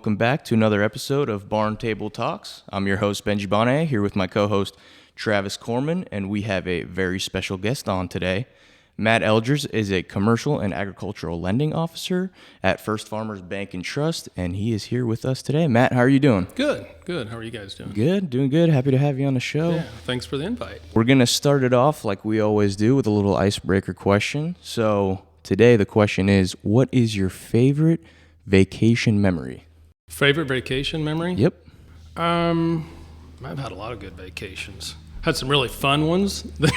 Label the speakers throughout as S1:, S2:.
S1: welcome back to another episode of Barn Table Talks. I'm your host, Benji Bonnet, here with my co-host, Travis Corman, and we have a very special guest on today. Matt Eldridge is a commercial and agricultural lending officer at First Farmers Bank and Trust, and he is here with us today. Matt, how are you doing?
S2: Good. How are you guys doing?
S1: Good, doing good. Happy to have you on the show.
S2: Yeah, thanks for the invite.
S1: We're going to start it off like we always do with a little icebreaker question. So today the question is, what is your favorite vacation memory?
S2: Favorite vacation memory?
S1: Yep.
S2: I've had a lot of good vacations. Had some really fun ones. But,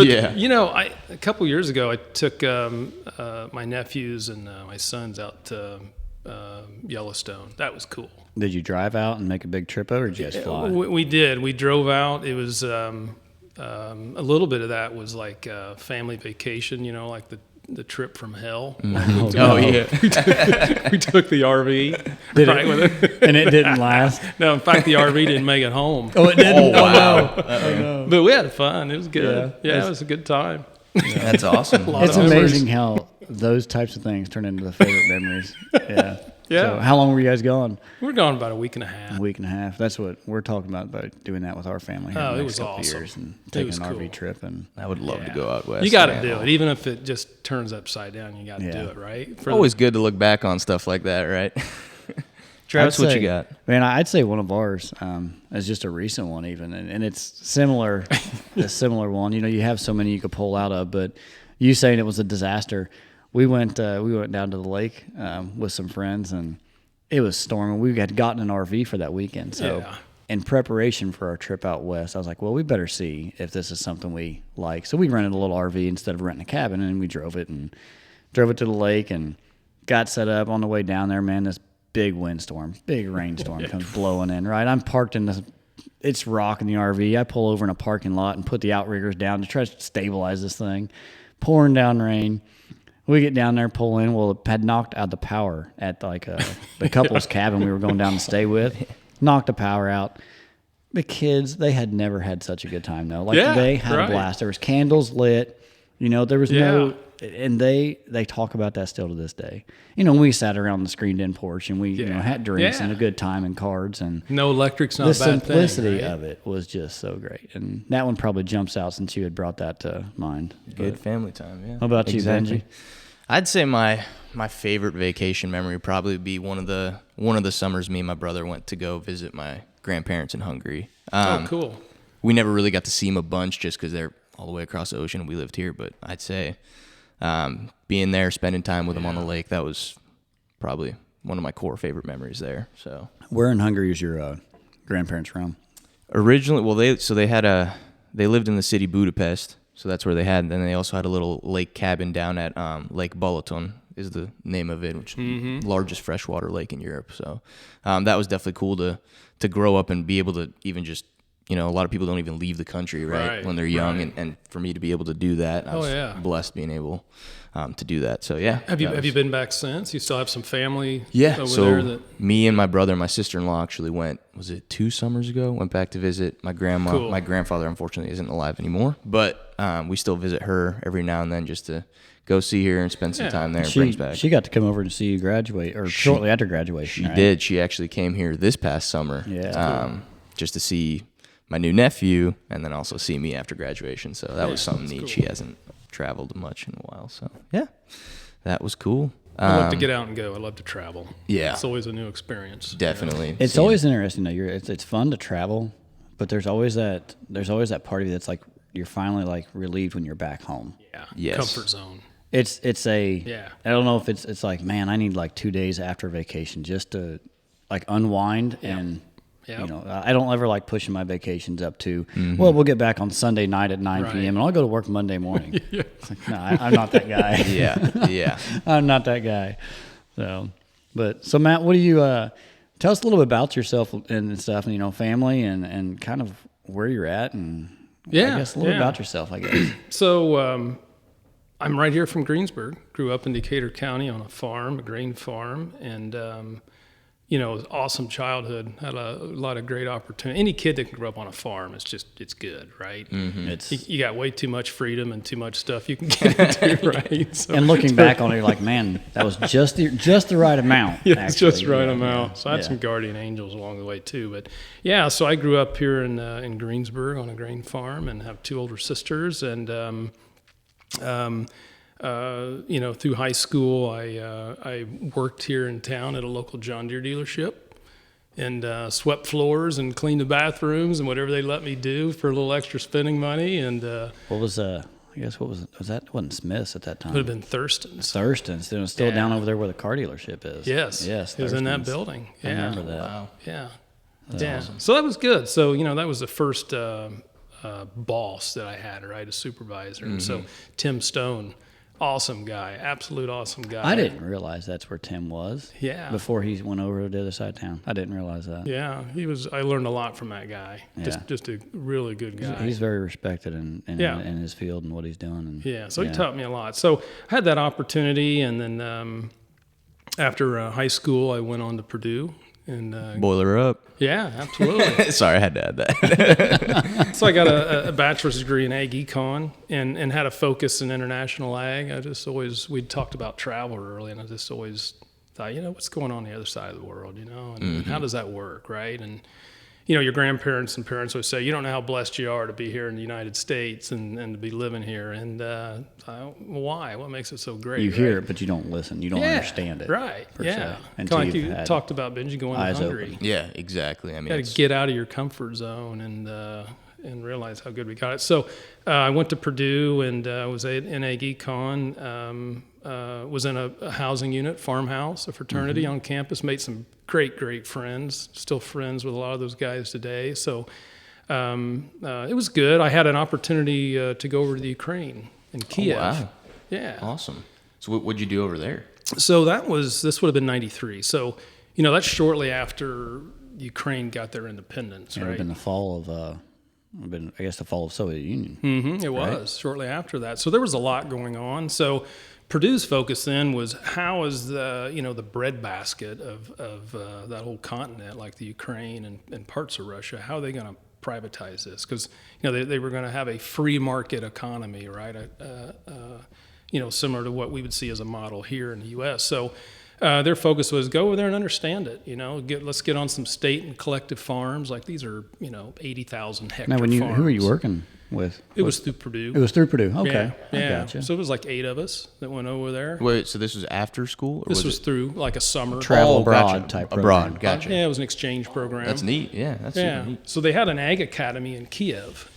S1: yeah.
S2: You know, a couple years ago, I took my nephews and my sons out to Yellowstone. That was cool.
S3: Did you drive out and make a big trip over, or did you just fly?
S2: We did. We drove out. It was a little bit of that was like a family vacation, you know, like the trip from hell.
S1: Oh, yeah.
S2: We took the RV.
S3: Did
S2: right
S3: it?
S2: with it.
S3: And it didn't last?
S2: No, in fact, the RV didn't make it home.
S3: Oh, it didn't?
S1: Oh, wow.
S3: No.
S2: But we had fun. It was good.
S3: Yeah.
S2: It was a good time.
S1: That's awesome.
S3: It's amazing how those types of things turn into the favorite memories. Yeah.
S2: Yeah.
S3: So how long were you guys gone?
S2: We were gone about a week and a half.
S3: A week and a half. That's what we're talking about doing that with our family here in the
S2: it
S3: next
S2: was
S3: couple
S2: awesome.
S3: years and
S2: It
S3: taking
S2: was
S3: an
S2: cool.
S3: RV trip. And
S1: I would love to go out west.
S2: You got to
S1: man.
S2: do it, even if it just turns upside down. You got to
S3: Yeah.
S2: do it, right?
S1: Always good to look back on stuff like that, right? Travis, what you got?
S3: Man, I'd say one of ours is just a recent one even, and it's similar, a similar one. You know, you have so many you could pull out of, but you saying it was a disaster. We went down to the lake with some friends, and it was storming. We had gotten an RV for that weekend, so
S2: Yeah.
S3: in preparation for our trip out west, I was like, well, we better see if this is something we like. So we rented a little RV instead of renting a cabin, and we drove it to the lake and got set up. On the way down there, man, this big windstorm, big rainstorm comes blowing in, right? I'm parked in it's rocking the RV. I pull over in a parking lot and put the outriggers down to try to stabilize this thing. Pouring down rain. We get down there, pull in. Well, it had knocked out the power at like the couple's cabin we were going down to stay with. Knocked the power out. The kids, they had never had such a good time though. Like they had a blast. There was candles lit. You know, there was no, and they talk about that still to this day. You know, we sat around the screened-in porch and we had drinks and a good time and cards and
S2: No electric's not
S3: the
S2: a bad thing.
S3: simplicity
S2: Right?
S3: of it was just so great. And that one probably jumps out since you had brought that to mind.
S1: Good
S3: But
S1: family time, yeah.
S3: how about you, Benji?
S1: I'd say my favorite vacation memory would probably be one of the summers me and my brother went to go visit my grandparents in Hungary.
S2: Cool.
S1: We never really got to see them a bunch just because they're all the way across the ocean and we lived here. But I'd say being there, spending time with them on the lake, that was probably one of my core favorite memories there. So
S3: Where in Hungary is your grandparents from?
S1: originally, well, they lived in the city Budapest, so that's where they had. And then they also had a little lake cabin down at Lake Balaton is the name of it, which is the largest freshwater lake in Europe. So that was definitely cool to grow up and be able to even just, you know, a lot of people don't even leave the country, right when they're young.
S2: Right.
S1: And for me to be able to do that, I was blessed being able to do that. So, yeah.
S2: Have you been back since? You still have some family over
S1: so
S2: there? That
S1: me and my brother and my sister-in-law actually went, was it 2 summers ago? Went back to visit my grandma.
S2: Cool.
S1: My grandfather, unfortunately, isn't alive anymore. But we still visit her every now and then just to go see her and spend some time there. Brings back.
S3: She got to come over to see you graduate, or shortly after graduation.
S1: She
S3: right?
S1: did. She actually came here this past summer just to see my new nephew and then also see me after graduation. So that was something neat. Cool. She hasn't traveled much in a while. So, yeah, that was cool.
S2: I love to get out and go. I love to travel.
S1: Yeah.
S2: It's always a new experience.
S1: Definitely.
S3: You know? It's always interesting, though. It's fun to travel, but there's always that part of you that's like you're finally like relieved when you're back home.
S2: Yeah.
S1: Yes.
S2: Comfort zone.
S3: It's I don't know if it's like, man, I need like 2 days after vacation just to like unwind and you know, I don't ever like pushing my vacations up to, well, we'll get back on Sunday night at 9 p.m. and I'll go to work Monday morning. It's like, no, I'm not that guy.
S1: Yeah.
S3: I'm not that guy. So Matt, what do you tell us a little bit about yourself and stuff, and you know, family and kind of where you're at, and I guess a little about yourself, I guess.
S2: So I'm right here from Greensburg. Grew up in Decatur County on a farm, a grain farm, and awesome childhood. Had a lot of great opportunity. Any kid that can grow up on a farm, it's good, right?
S3: It's
S2: You got way too much freedom and too much stuff you can get into, right? So,
S3: and looking back on it, you're like, man, that was just the right amount.
S2: yeah, it's just
S3: actually.
S2: right
S3: Yeah,
S2: amount.
S3: yeah,
S2: So I had
S3: yeah.
S2: some guardian angels along the way too. But yeah, so I grew up here in Greensburg on a grain farm, and have 2 older sisters. And through high school, I worked here in town at a local John Deere dealership, and swept floors and cleaned the bathrooms and whatever they let me do for a little extra spending money. And
S3: What was I guess what was that? It wasn't Smith's at that time.
S2: would have been Thurston's.
S3: Thurston's. It was still
S2: Yeah.
S3: down over there where the car dealership is.
S2: Yes,
S3: Yes.
S2: it was in that
S3: Thurston's.
S2: building. Yeah,
S3: I remember that.
S1: Wow.
S2: Yeah, yeah. So that was good. So that was the first boss that I had, right? A supervisor. And so Tim Stone, awesome guy, absolute awesome guy.
S3: I didn't realize that's where Tim was.
S2: Yeah.
S3: Before he went over to the other side of town, I didn't realize that.
S2: Yeah, he was. I learned a lot from that guy.
S3: Yeah.
S2: Just a really good guy.
S3: He's very respected in
S2: Yeah.
S3: his field and what he's doing. And,
S2: Yeah, so he taught me a lot. So I had that opportunity, and then after high school, I went on to Purdue. And
S1: Boiler up.
S2: yeah, absolutely.
S1: Sorry, I had to add that.
S2: So I got a bachelor's degree in ag econ, and had a focus in international ag. We'd talked about travel early, and I just always thought, what's going on the other side of the world, and how does that work, right? And your grandparents and parents always say, you don't know how blessed you are to be here in the United States and to be living here. And why? What makes it so great?
S3: You
S2: right?
S3: hear it, but you don't listen. You don't understand it.
S2: Right.
S3: per
S2: Yeah.
S3: se,
S2: Kind
S3: until
S2: of like
S3: you've
S2: you
S3: had
S2: talked about, Benji, going to
S3: eyes
S2: Hungary.
S3: open.
S1: Yeah, exactly. I mean,
S2: Got to get out of your comfort zone and realize how good we got it. So I went to Purdue and was in ag econ. Was in a housing unit, farmhouse, a fraternity on campus. Made some great friends. Still friends with a lot of those guys today. So it was good. I had an opportunity to go over to the Ukraine in Kiev.
S1: wow.
S2: Yeah.
S1: awesome. So what'd you do over there?
S2: So this would have been 93. So, that's shortly after Ukraine got their independence,
S3: It would have
S2: right?
S3: been the fall of, I guess the fall of Soviet Union.
S2: It was shortly after that. So there was a lot going on. So Purdue's focus then was how is the breadbasket of that whole continent, like the Ukraine and parts of Russia, how are they going to privatize this? Because they were going to have a free market economy, right? Similar to what we would see as a model here in the U.S. So their focus was go over there and understand it. Let's get on some state and collective farms. Like these are 80,000 hectare
S3: Now,
S2: farms.
S3: who were you working with?
S2: It was through Purdue.
S3: It was through Purdue. Okay.
S2: Yeah,
S3: I gotcha.
S2: So it was like 8 of us that went over there.
S1: Wait, so this was after school? Or
S2: This was
S1: it?
S2: through like a summer.
S3: Travel
S1: Oh,
S3: abroad
S1: gotcha.
S3: type
S1: Abroad,
S3: program.
S1: gotcha.
S2: Yeah, it was an exchange program.
S1: That's neat. Yeah, that's
S2: Yeah.
S1: super neat.
S2: So they had an ag academy in Kiev,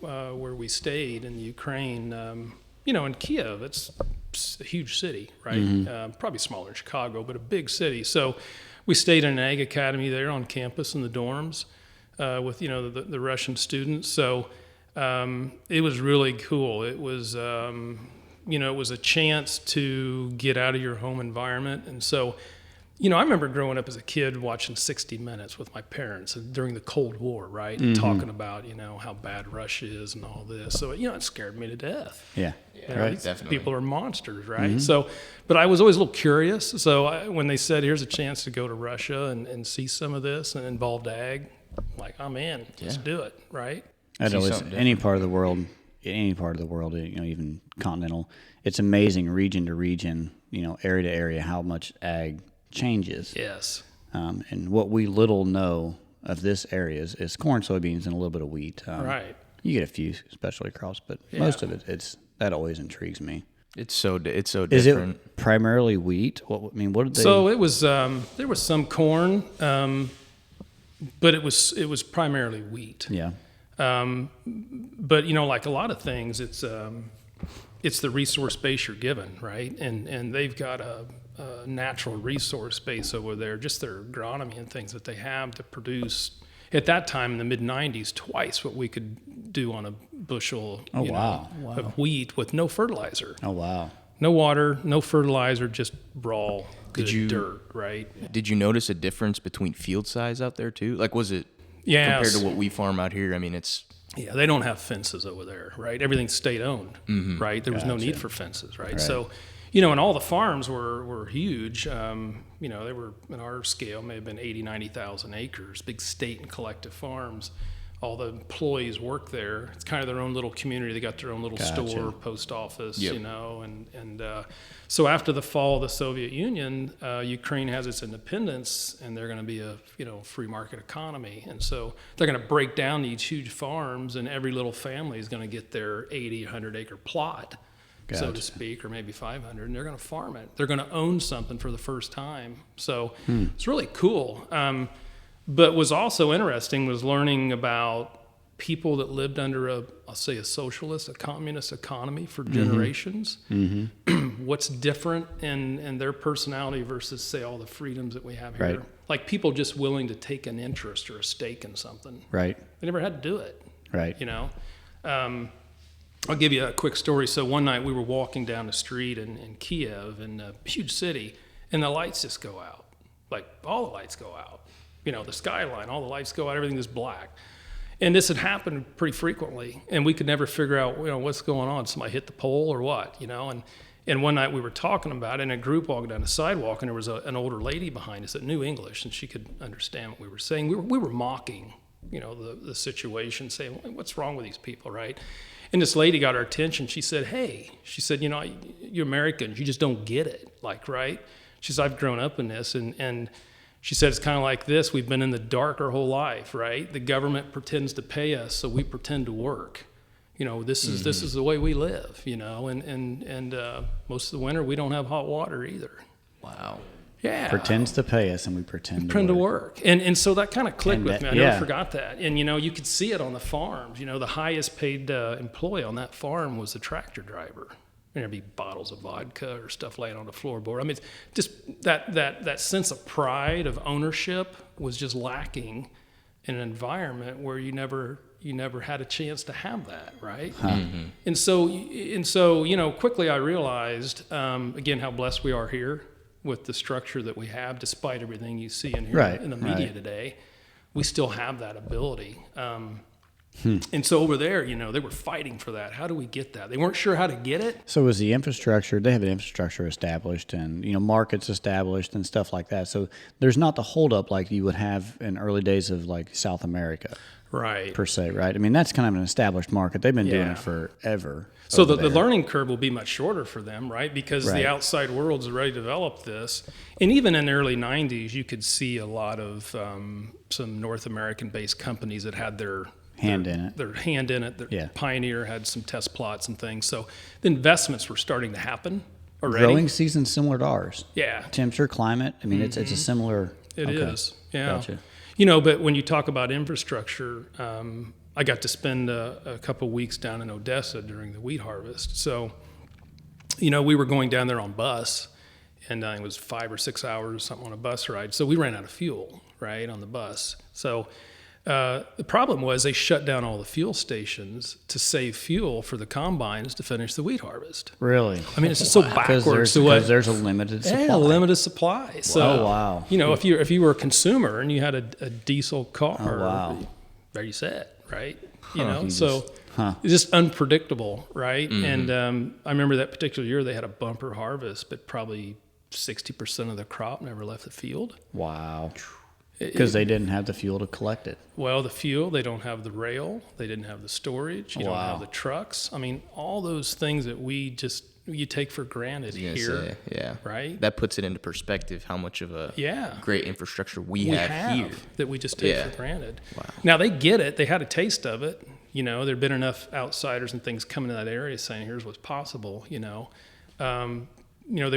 S2: where we stayed in the Ukraine. In Kiev, it's a huge city, right? Probably smaller than Chicago, but a big city. So we stayed in an ag academy there on campus in the dorms with the Russian students. So it was really cool. It was it was a chance to get out of your home environment, and so. I remember growing up as a kid watching 60 Minutes with my parents during the Cold War, right? And talking about, how bad Russia is and all this. So, it scared me to death.
S3: Yeah.
S1: Right,
S2: These
S1: definitely.
S2: People are monsters, right? So, but I was always a little curious. So when they said, here's a chance to go to Russia and see some of this and involved ag, like, I'm in. Let's do it, right?
S3: I'd
S1: See
S3: always,
S1: something
S3: any part of the world, even continental, it's amazing region to region, area to area, how much ag changes.
S2: Yes.
S3: And what we little know of this area is corn, soybeans, and a little bit of wheat.
S2: Right.
S3: You get a few specialty crops, but most of it, that always intrigues me.
S1: It's so different.
S3: Is it primarily wheat? What did they?
S2: So it was there was some corn, but it was primarily wheat.
S3: Yeah.
S2: But like a lot of things, it's the resource base you're given, right? And they've got a natural resource base over there, just their agronomy and things that they have to produce. At that time in the mid 90s, twice what we could do on a bushel of wheat with no fertilizer.
S3: Oh wow.
S2: No water, no fertilizer, just raw good
S1: Did you-
S2: dirt, right?
S1: Did you notice a difference between field size out there too? Like, was it
S2: Yeah.
S1: compared to what we farm out here? I mean, it's
S2: Yeah, they don't have fences over there, right? Everything's state owned, right? There was no need for fences, right? So, and all the farms were huge. They were, in our scale, may have been 80, 90,000 acres, big state and collective farms. All the employees work there. It's kind of their own little community. They got their own little store, post office, and so after the fall of the Soviet Union, Ukraine has its independence, and they're going to be a free market economy. And so they're going to break down these huge farms, and every little family is going to get their 80, 100 acre plot, so to speak, or maybe 500, and they're going to farm it. They're going to own something for the first time. So it's really cool. But was also interesting was learning about people that lived under I'll say a socialist, a communist economy for generations. What's different in their personality versus, say, all the freedoms that we have here.
S3: Right.
S2: Like people just willing to take an interest or a stake in something.
S3: Right.
S2: They never had to do it.
S3: Right.
S2: I'll give you a quick story. So one night we were walking down the street in Kiev, in a huge city, and the lights just go out. Like all the lights go out. The skyline, all the lights go out, everything is black. And this had happened pretty frequently, and we could never figure out, what's going on. Somebody hit the pole or what, And one night we were talking about it in a group walking down the sidewalk, and there was an older lady behind us that knew English, and she could understand what we were saying. We were mocking, the situation, saying, what's wrong with these people, right? And this lady got our attention. She said, you Americans, you just don't get it, right? She said, I've grown up in this, and she said, it's kind of like this. We've been in the dark our whole life, right? The government pretends to pay us, so we pretend to work. This is the way we live, and most of the winter we don't have hot water either.
S1: Wow.
S2: Yeah.
S3: Pretends to pay us, and we pretend
S2: to work. And so that kind of clicked with me. I never forgot that. And, you could see it on the farms. The highest paid employee on that farm was the tractor driver. There'd be bottles of vodka or stuff laying on the floorboard. I mean, just that sense of pride, of ownership was just lacking in an environment where you never had a chance to have that, right? And so quickly I realized, again, how blessed we are here with the structure that we have, despite everything you see in here in the media today. We still have that ability. And so over there, they were fighting for that. How do we get that? They weren't sure how to get it.
S3: So was the infrastructure, they have an infrastructure established and, markets established and stuff like that. So there's not the holdup like you would have in early days of like South America.
S2: Right.
S3: Per se, right? I mean, that's kind of an established market. They've been doing it forever.
S2: So the learning curve will be much shorter for them, right? Because the outside world's already developed this. And even in the early 90s, you could see a lot of some North American-based companies that had their hand in it. Pioneer had some test plots and things. So the investments were starting to happen already.
S3: Growing season similar to ours.
S2: Yeah.
S3: Temperature, climate. I mean, it's a similar.
S2: It is. Yeah.
S3: Gotcha.
S2: But when you talk about infrastructure, I got to spend a couple weeks down in Odessa during the wheat harvest. So, we were going down there on bus, and it was 5 or 6 hours or something on a bus ride. So we ran out of fuel, right, on the bus. So the problem was they shut down all the fuel stations to save fuel for the combines to finish the wheat harvest.
S3: Really?
S2: I mean, it's just so backwards.
S3: Because there's a limited supply.
S2: Yeah, a limited supply. So,
S3: wow.
S2: If you were a consumer and you had a diesel car, there you set, right? It's just unpredictable, right? And I remember that particular year they had a bumper harvest, but probably 60% of the crop never left the field.
S3: Wow. Because they didn't have the fuel to collect it.
S2: Well, the fuel, they don't have the rail, they didn't have the storage, you don't have the trucks. I mean, all those things that you take for granted here. Right?
S1: That puts it into perspective how much of a great infrastructure we have here.
S2: That we just take for granted. Wow. Now, they get it. They had a taste of it. There'd been enough outsiders and things coming to that area saying, here's what's possible, they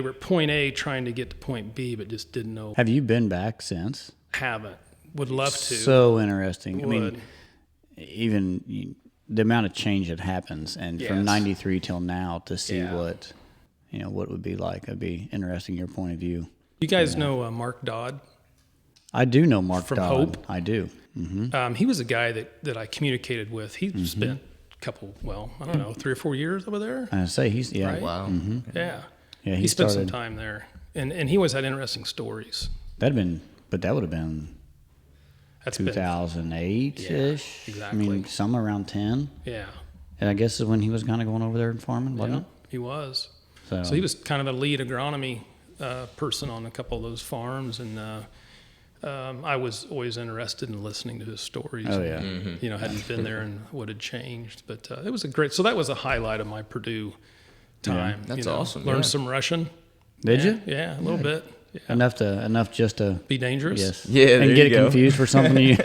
S2: were at point A trying to get to point B, but just didn't know.
S3: Have you been back since?
S2: Haven't. Would love to.
S3: So interesting. I mean, even the amount of change that happens, and from 93 till now to see what would be like. It'd be interesting, your point of view.
S2: You guys know Mark Dodd?
S3: I do know Mark
S2: from
S3: Dodd.
S2: Hope.
S3: I do. Mm-hmm.
S2: He was a guy that I communicated with. He spent a couple, 3 or 4 years over there.
S3: I say he's
S2: right?
S1: Wow.
S3: Mm-hmm.
S2: Yeah.
S3: Yeah.
S2: He spent some time there, and he always had interesting stories.
S3: That would have been 2008-ish.
S2: Yeah, exactly.
S3: I mean, somewhere around 10.
S2: Yeah.
S3: And I guess is when he was kind of going over there and farming, wasn't it?
S2: He was. So he was kind of a lead agronomy person on a couple of those farms, and I was always interested in listening to his stories.
S3: Oh, yeah.
S2: You know, hadn't been there and what had changed. But it was so that was a highlight of my Purdue time.
S1: That's
S2: you know,
S1: awesome.
S2: Learned some Russian.
S3: Did you?
S2: Yeah, a little bit. Yeah.
S3: Enough just to
S2: Be dangerous.
S3: yes.
S1: Yeah, there
S3: and get
S1: you go.
S3: confused for something you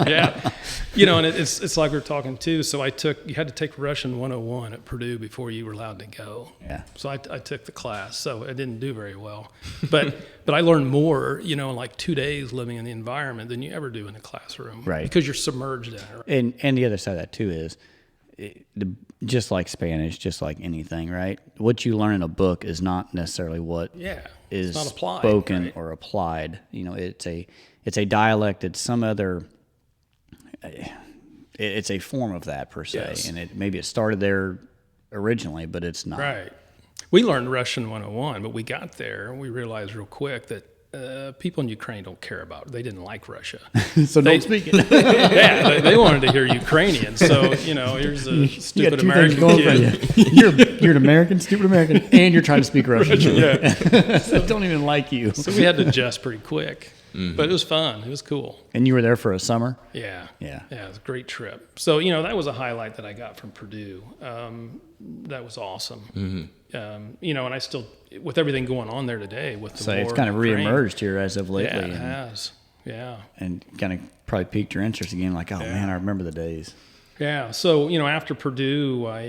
S2: Yeah. You know, and it's like we were talking too. So you had to take Russian 101 at Purdue before you were allowed to go.
S3: Yeah.
S2: So I took the class. So I didn't do very well. But I learned more, you know, in like 2 days living in the environment than you ever do in a classroom.
S3: Right.
S2: Because you're submerged in it. Right?
S3: And the other side of that too is just like Spanish, just like anything, right? What you learn in a book is not necessarily what is
S2: it's not applied,
S3: spoken
S2: right?
S3: or applied. You know, it's a dialect. It's some other. It's a form of that per se,
S2: Yes.
S3: and maybe it started there originally, but it's not.
S2: Right. We learned Russian 101, but we got there and we realized real quick that people in Ukraine don't care about it. They didn't like Russia.
S3: So don't speak it.
S2: Yeah, they wanted to hear Ukrainian. So, you know, here's a stupid American kid.
S3: You're an American, stupid American, and you're trying to speak Russian.
S2: Yeah.
S3: So don't even like you.
S2: So we had to adjust pretty quick. But it was fun. It was cool.
S3: And you were there for a summer?
S2: Yeah.
S3: Yeah.
S2: Yeah, it was a great trip. So, you know, that was a highlight that I got from Purdue. That was awesome. You know, and I still, with everything going on there today with the
S3: So
S2: war
S3: it's kind of
S2: in Ukraine,
S3: reemerged here as of lately.
S2: Yeah, it has. Yeah.
S3: And kind of probably piqued your interest again, like, oh, man, I remember the days.
S2: Yeah. So, you know, after Purdue, I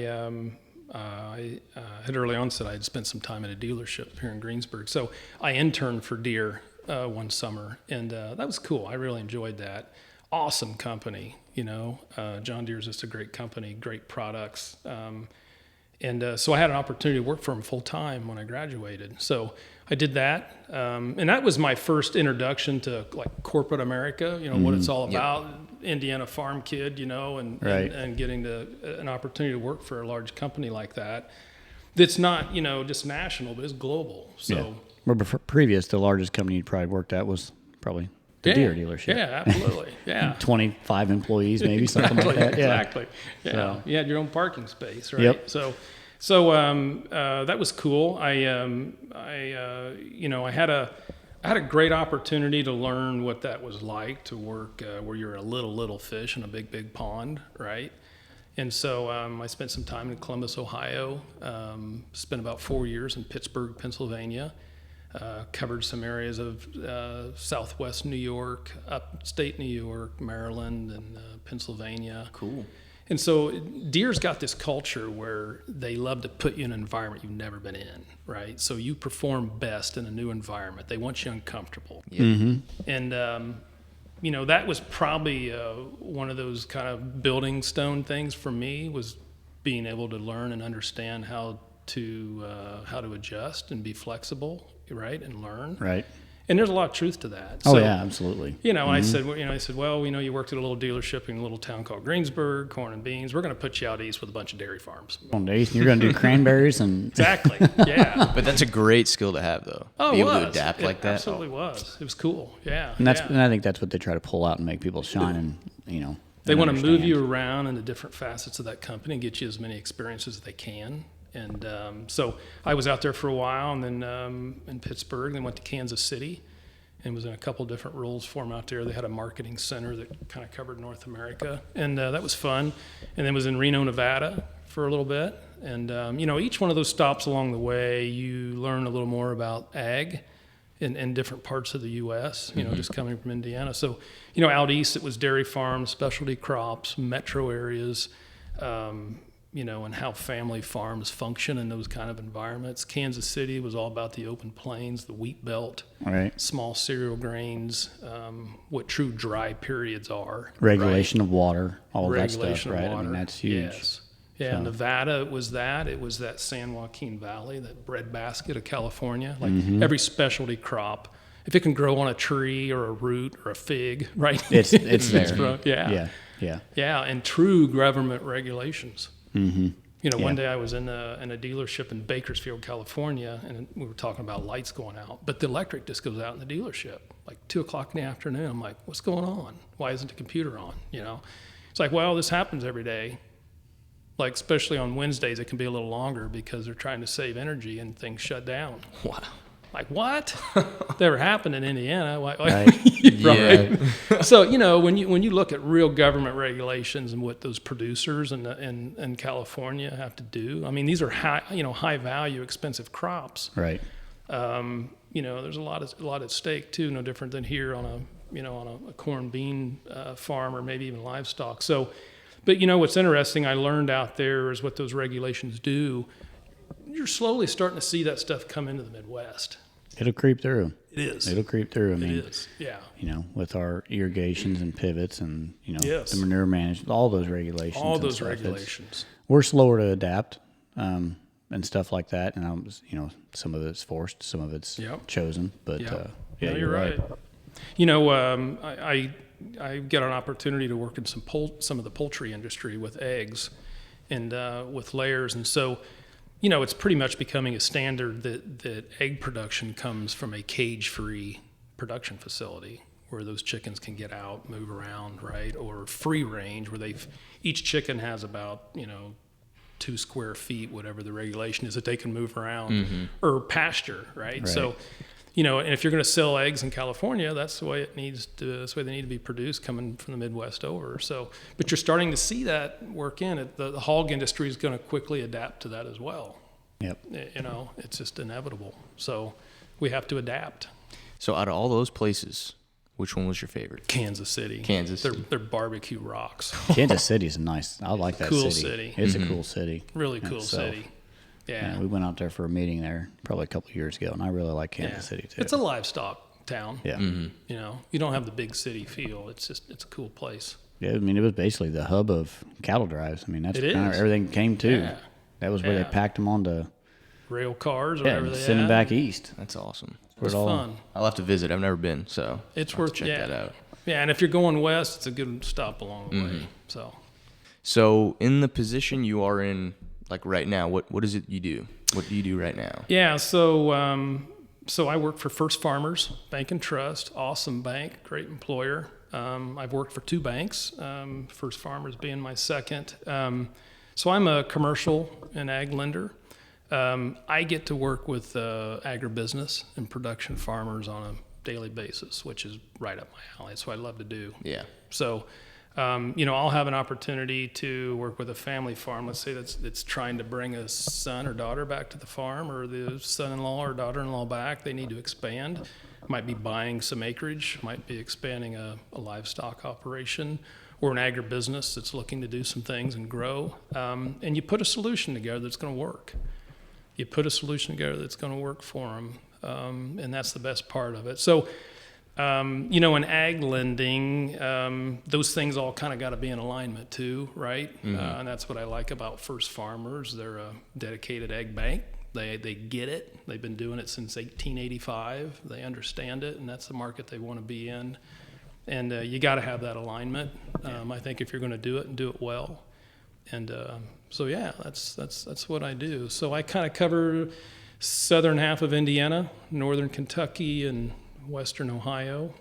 S2: had early on said I had spent some time at a dealership here in Greensburg. So I interned for Deere one summer, and that was cool. I really enjoyed that. Awesome company, you know. John Deere's just a great company, great products. So I had an opportunity to work for them full time when I graduated. So I did that, and that was my first introduction to like corporate America. You know what it's all about. Indiana farm kid, you know, and getting an opportunity to work for a large company like that. That's not, you know, just national, but it's global. So.
S3: Yeah. Well, previous, the largest company you probably worked at was probably the Deere dealership.
S2: Yeah, absolutely. Yeah.
S3: 25 employees, maybe something like that. Yeah.
S2: Exactly. Yeah.
S3: So.
S2: You had your own parking space, right?
S3: Yep.
S2: So that was cool. I had a great opportunity to learn what that was like to work where you're a little fish in a big pond, right? And so I spent some time in Columbus, Ohio, spent about 4 years in Pittsburgh, Pennsylvania, covered some areas of southwest New York, upstate New York, Maryland, and Pennsylvania.
S1: Cool.
S2: And so Deere's got this culture where they love to put you in an environment you've never been in, right? So you perform best in a new environment. They want you uncomfortable.
S1: Yeah.
S3: Mm-hmm.
S2: And, you know, that was probably one of those kind of building stone things for me, was being able to learn and understand how to adjust and be flexible, right, and learn.
S3: Right.
S2: And there's a lot of truth to that.
S3: Oh,
S2: So,
S3: yeah, absolutely.
S2: you know, I said, well, you know, you worked at a little dealership in a little town called Greensburg, corn and beans. We're going to put you out east with a bunch of dairy farms.
S3: On days, you're going to do cranberries and
S2: Exactly. Yeah.
S1: But that's a great skill to have, though.
S2: Oh,
S1: Be
S2: it
S1: able
S2: was.
S1: to adapt
S2: It
S1: like that.
S2: absolutely was. It was cool. Yeah.
S3: and that's
S2: yeah.
S3: and I think that's what they try to pull out and make people shine and you know.
S2: They
S3: and
S2: want to move
S3: understand.
S2: you around into different facets of that company and get you as many experiences as they can. And so I was out there for a while, and then in Pittsburgh, then went to Kansas City, and was in a couple different roles for them out there. They had a marketing center that kind of covered North America, and that was fun. And then was in Reno, Nevada for a little bit. And, you know, each one of those stops along the way, you learn a little more about ag in different parts of the U.S., you know, just coming from Indiana. So, you know, out east, it was dairy farms, specialty crops, metro areas, you know, and how family farms function in those kind of environments. Kansas City was all about the open plains, the wheat belt,
S3: Right.
S2: small cereal grains, what true dry periods are.
S3: Regulation of water, all of that
S2: Regulation
S3: stuff,
S2: of
S3: right?
S2: water.
S3: I mean, that's huge.
S2: Yes. Yeah, Nevada, it was that San Joaquin Valley, that breadbasket of California. Like every specialty crop, if it can grow on a tree or a root or a fig, right?
S3: It's there.
S2: Yeah.
S3: Yeah.
S2: And true government regulations.
S3: Mm-hmm.
S2: You know, one day I was in a dealership in Bakersfield, California, and we were talking about lights going out, but the electric just goes out in the dealership, like 2:00 in the afternoon. I'm like, what's going on? Why isn't the computer on? You know, it's like, well, this happens every day. Like, especially on Wednesdays, it can be a little longer because they're trying to save energy and things shut down.
S1: Wow.
S2: Like, what? That ever happened in Indiana? Like,
S3: Right.
S1: Yeah.
S2: So, when you look at real government regulations and what those producers in California have to do, I mean, these are high value, expensive crops.
S3: Right.
S2: There's a lot at stake too. No different than here on a corn bean farm or maybe even livestock. So, but what's interesting, I learned out there is what those regulations do. You're slowly starting to see that stuff come into the Midwest.
S3: It'll creep through.
S2: It is.
S3: It'll creep through. I mean,
S2: it is. Yeah.
S3: With our irrigations and pivots and,
S2: Yes.
S3: the manure management, all those regulations.
S2: All
S3: and
S2: those
S3: stuff,
S2: regulations.
S3: we're slower to adapt and stuff like that. And, some of it's forced, some of it's chosen. But,
S2: No,
S3: you're right.
S2: I get an opportunity to work in some of the poultry industry with eggs and with layers. And so, it's pretty much becoming a standard that egg production comes from a cage-free production facility where those chickens can get out, move around, right? Or free range where each chicken has about, 2 square feet, whatever the regulation is, that they can move around, or pasture, right? So, and if you're going to sell eggs in California, that's the way that's the way they need to be produced coming from the Midwest over. So, but you're starting to see that work in. The hog industry is going to quickly adapt to that as well.
S3: Yep.
S2: It's just inevitable. So we have to adapt.
S1: So out of all those places, which one was your favorite?
S2: Kansas City. They're barbecue rocks.
S3: Kansas City's nice. I like that
S2: Cool
S3: city.
S2: city.
S3: It's a cool city.
S2: Really cool city. Yeah.
S3: We went out there for a meeting there probably a couple of years ago, and I really like Kansas City too.
S2: It's a livestock town.
S3: Yeah.
S2: You don't have the big city feel. It's a cool place.
S3: Yeah, I mean, it was basically the hub of cattle drives. I mean, that's
S2: It
S3: kind of
S2: is.
S3: everything came to.
S2: Yeah.
S3: That was where they packed them onto
S2: Rail cars or whatever
S3: and
S2: they
S3: send them
S2: had.
S3: back east.
S1: That's awesome.
S2: It's fun.
S1: I'll have to visit. I've never been, so
S2: It's
S1: I'll have
S2: worth
S1: to check that out.
S2: Yeah, and if you're going west, it's a good stop along the way.
S1: So in the position you are in, like right now, what is it you do? What do you do right now?
S2: Yeah, so I work for First Farmers Bank and Trust, awesome bank, great employer. I've worked for 2 banks, First Farmers being my second. So I'm a commercial and ag lender. I get to work with agribusiness and production farmers on a daily basis, which is right up my alley. That's what I love to do.
S1: Yeah.
S2: So, I'll have an opportunity to work with a family farm. Let's say that's trying to bring a son or daughter back to the farm, or the son-in-law or daughter-in-law back. They need to expand. Might be buying some acreage. Might be expanding a livestock operation, or an agribusiness that's looking to do some things and grow. And you put a solution together that's going to work. You put a solution together that's going to work for them, and that's the best part of it. So. In ag lending, those things all kind of got to be in alignment too, right? And that's what I like about First Farmers. They're a dedicated ag bank. They get it. They've been doing it since 1885. They understand it, and that's the market they want to be in. And you got to have that alignment. I think if you're going to do it and do it well. And that's what I do. So I kind of cover southern half of Indiana, northern Kentucky, and western Ohio.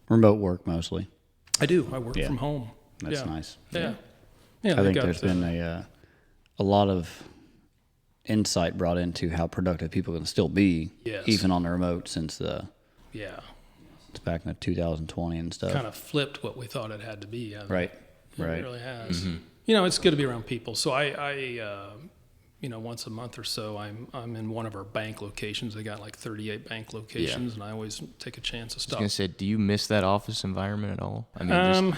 S3: Remote work mostly.
S2: I do. I work from home.
S3: That's nice.
S2: Yeah.
S3: I think there's been a lot of insight brought into how productive people can still be, even on the remote, since it's back in the 2020 and stuff.
S2: Kind of flipped what we thought it had to be.
S3: Right.
S2: It really has. It's good to be around people. So I once a month or so, I'm in one of our bank locations. They got like 38 bank locations, and I always take a chance to stop.
S1: I was gonna say, do you miss that office environment at all? I mean,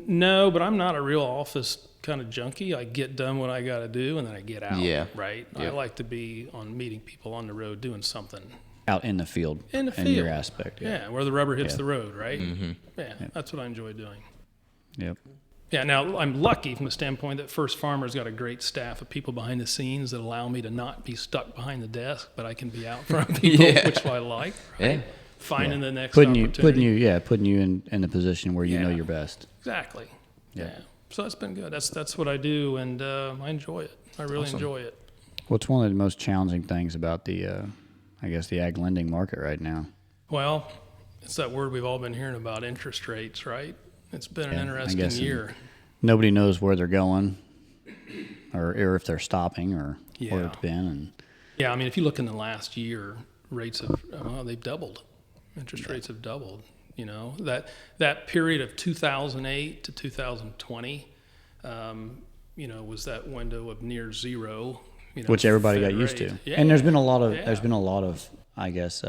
S2: no, but I'm not a real office kind of junkie. I get done what I got to do, and then I get out.
S1: Yeah.
S2: Right. Yep. I like to be meeting people on the road, doing something.
S3: Out in the field.
S2: In the field.
S3: In your aspect.
S2: Yeah, where the rubber hits the road, right? Yeah, that's what I enjoy doing.
S3: Yep.
S2: Yeah, now I'm lucky from the standpoint that First Farmers got a great staff of people behind the scenes that allow me to not be stuck behind the desk, but I can be out front of people, which I like. Right? Yeah. Finding the next opportunity.
S3: Putting you in a position where you know you're best.
S2: Exactly. Yeah. So that's been good. That's what I do, and I enjoy it. I really enjoy it.
S3: What's one of the most challenging things about the ag lending market right now?
S2: Well, it's that word we've all been hearing about, interest rates, right? It's been an interesting year.
S3: Nobody knows where they're going. or if they're stopping or
S2: Yeah.
S3: where it's been. And
S2: Yeah, I mean, if you look in the last year, rates have they've doubled. Interest rates have doubled. You know, that period of 2008 to 2020, you know, was that window of near zero. You know,
S3: which everybody
S2: Fed
S3: got used
S2: rate.
S3: to.
S2: Yeah.
S3: And there's been a lot of I guess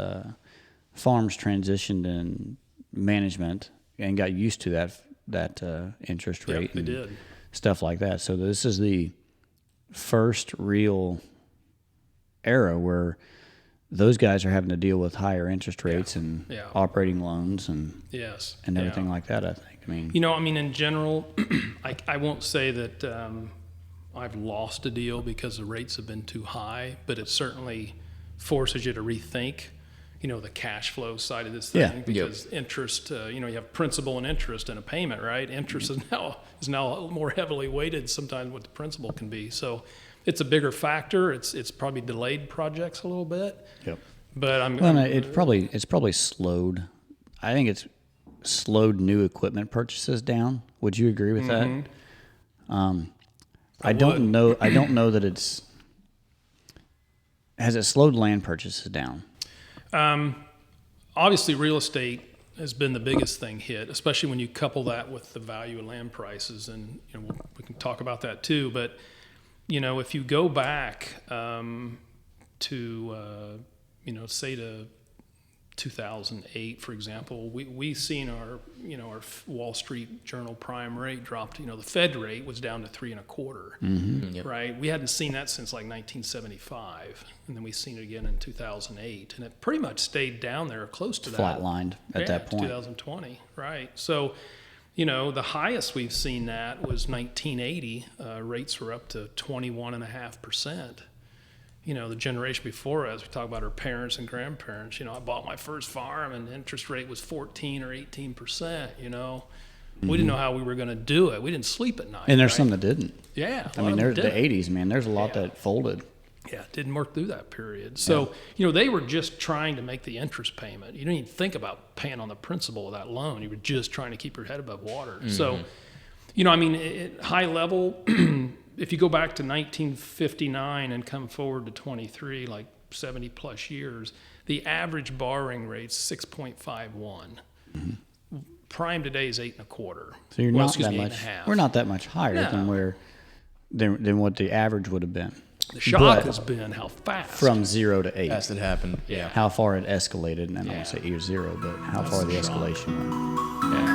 S3: farms transitioned in management and got used to that interest rate.
S2: Yep, they
S3: and
S2: did.
S3: stuff like that. So this is the first real era where those guys are having to deal with higher interest rates and
S2: Yeah.
S3: operating loans and
S2: Yes.
S3: everything
S2: Yeah.
S3: like that. I think. I mean,
S2: You know, I mean, in general, I won't say that I've lost a deal because the rates have been too high, but it certainly forces you to rethink, you know, the cash flow side of this thing.
S3: Yeah.
S2: Because interest, you know, you have principal and interest in a payment, right? Interest is now more heavily weighted sometimes what the principal can be. So it's a bigger factor. It's probably delayed projects a little bit.
S3: Yep.
S2: But
S3: it's probably slowed. I think it's slowed new equipment purchases down. Would you agree with that? I don't know. I don't know that it's. Has it slowed land purchases down?
S2: Obviously, real estate has been the biggest thing hit, especially when you couple that with the value of land prices, and you know, we can talk about that too. But you know, if you go back to you know, say to 2008, for example, we seen our Wall Street Journal prime rate dropped. You know, the Fed rate was down to 3.25.
S1: Yep.
S2: Right? We hadn't seen that since like 1975, and then we seen it again in 2008, and it pretty much stayed down there, close to that.
S3: Flatlined at that point.
S2: 2020, right? So, you know, the highest we've seen that was 1980. Rates were up to 21.5%. You know, the generation before us, we talk about our parents and grandparents. You know, I bought my first farm and the interest rate was 14 or 18%, you know. We didn't know how we were going to do it. We didn't sleep at night.
S3: And there's
S2: right?
S3: some that didn't.
S2: Yeah.
S3: I mean, there's the 80s, man. There's a lot that folded.
S2: Yeah, it didn't work through that period. So, you know, they were just trying to make the interest payment. You didn't even think about paying on the principal of that loan. You were just trying to keep your head above water. So, you know, I mean, at high level, if you go back to 1959 and come forward to 23, like 70 plus years, the average borrowing rate's 6.51. Prime today is 8.25.
S3: So you're not that much.
S2: 8.5.
S3: We're not that much higher than what the average would have been.
S2: The shock has been how fast.
S3: From 0 to 8.
S1: Fast it happened. Yeah.
S3: How far it escalated, and I don't want to say 0, but how far the escalation went.
S2: Yeah.